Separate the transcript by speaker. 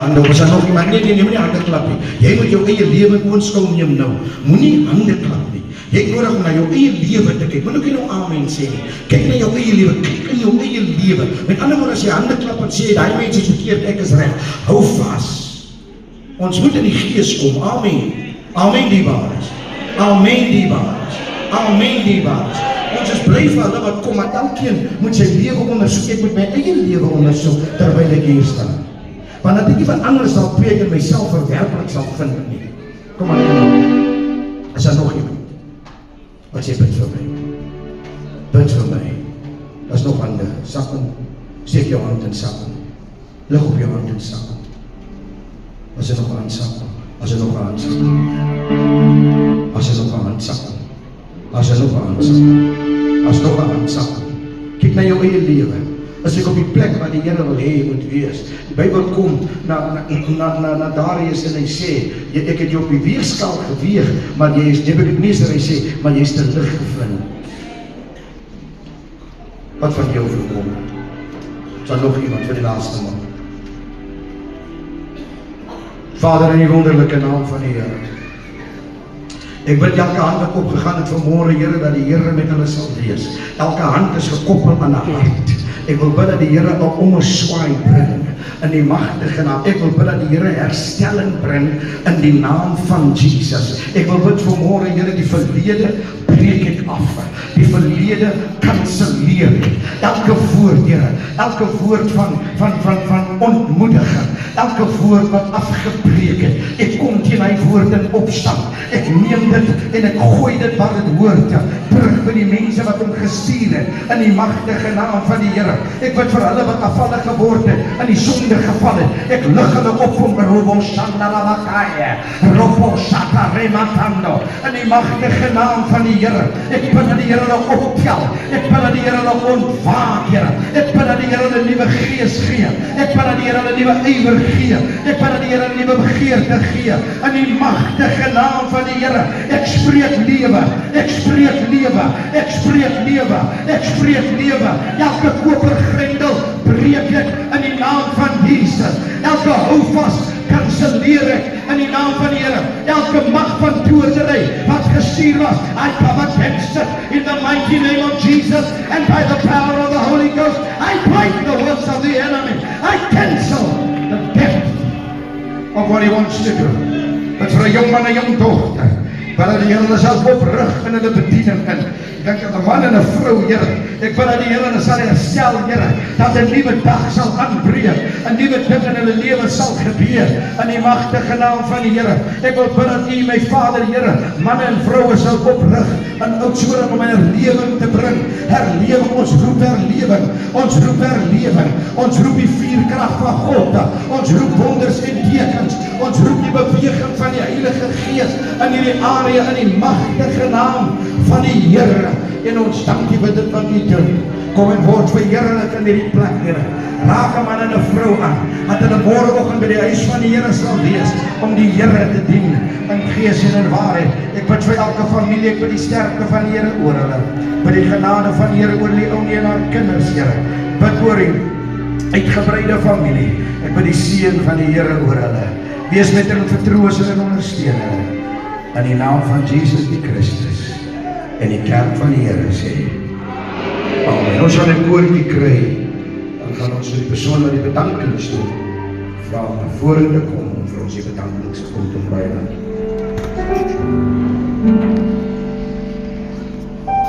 Speaker 1: hande, was daar nog iemand? Nee, moenie hande klap nie. Jy moet jou eie lewe in oënskou neem nou. Moenie hande klap nie. Jy het nodig om na jou eie lewe te kyk. Moet ook nie nou amen sê nie. Kyk na jou eie lewe, kyk in jou eie lewe. Met ander woorde, as jy hande klap en sê, daai mens is verkeerd, ek is reg. Hou vas. Ons moet in die gees kom. Amen. Amen, diebares. Amen, diebares. Amen, diebares. Ons is bly vir hulle wat kom, maar elkeen moet sy lewe ondersoek. Ek moet my eie lewe ondersoek terwyl ek hier staan. Want dat ek iemand anders sal preek en myself verwerplik sal vind nie. Kom maar nou. Is daar nog iemand? Wat sê bid vir my? Bid vir my. Dat is nog hande. Sakken. Steek jou hand in sakken. Lig op jou hand in sakken. As jy nog hand sakken. As jy nog hand sakken. As jy nog hand sakken. As jy nog hand sakken. As nog hand sakken. Kyk na jou eie lewe. As ek op die plek waar die Here wil hê jy moet wees. Die Bybel kom na Darius en hy sê, ek het jou op die weegskaal geweeg, maar jy is, Nebukadneser, hy sê, maar jy is te lig gevind. Wat van jou verkom? Sal nog iemand vir die laaste man? Vader, in die wonderlike naam van die Here. Ek bid elke hand wat opgegaan het vanmôre, Here, dat die Here met hulle sal wees. Elke hand is gekoppel aan 'n hart. Ek wil bid dat die Here 'n ommeswaai bring in die magtige naam. Ek wil bid dat die Here herstelling bring in die naam van Jesus. Ek wil bid vanmôre, Here, die verlede breek ek af. Die verlede kanselleer ek. Elke woord, Here, elke woord van ontmoediging, elke woord wat afgebreek het. Ek kom teen hy woord in opstand. Ek neem dit en ek gooi dit waar dit hoort, terug by die mense wat hom gestuur het, in die magtige naam van die Here. Ek bid vir hulle wat afvallig geword het, in die sonde geval het. Ek lig hulle op om Robo Shandarabakaya, Robo Shatarematando, in die magtige naam van die Here. Ek bid dat die Here hulle optel. Ek bid dat die Here hulle ontwaak, Here. Ek bid dat die Here hulle nuwe gees gee. Ek bid dat die Here hulle nuwe ywer gee. Ek bid dat die Here nuwe begeerte gee, in die magtige naam van die Here. Ek spreek lewe. Ek spreek lewe. Ek spreek lewe. Ek spreek lewe. Elke kopergrendel breek ek in die naam van Jesus. Elke houvas kanselleer ek in die naam van die Here. Elke mag van dodery wat gestuur was, I come against it in the mighty name of Jesus, and by the power of the Holy Ghost, I break the works of the enemy. I cancel the depth of what he wants to do. But vir 'n jong man en 'n jong dogter, waar die Here hulle sal oprig in hulle bediening in. Ek dink aan 'n man en 'n vrou, Here. Ek bid dat die Here hulle sal herstel, Here, dat 'n nuwe dag sal aanbreek, 'n nuwe ding in hulle lewe sal gebeur, in die magtige naam van die Here. Ek wil bid dat U, my Vader, Here, manne en vroue sal oprig in Oudtshoorn om herlewing te bring. Herlewing, ons roep herlewing. Ons roep herlewing. Ons roep die vuurkrag van God. Ons roep wonders en tekens. Ons roep die beweging van die Heilige Gees in hierdie area, in die magtige naam van die Here. En ons dank U vir dit wat U doen. Kom en word verheerlik in hierdie plek, Here. Raak 'n man en 'n vrou aan, dat hulle môreoggend by die huis van die Here sal wees, om die Here te dien, in gees en in waarheid. Ek bid vir elke familie, ek bid die sterkte van die Here oor hulle. Bid die genade van die Here oor die ounie en haar kinders, Here. Bid oor die uitgebreide familie. Ek bid die seën van die Here oor hulle. Wees met hulle, vertroos hulle en ondersteun hulle. In die naam van Jesus die Christus. En die kerk van die Here sê, amen. Ons sal 'n koortjie kry, dan gaan ons vir die persoon wat die bedanking doen, vra om na vore te kom, om vir ons die bedanking te kom.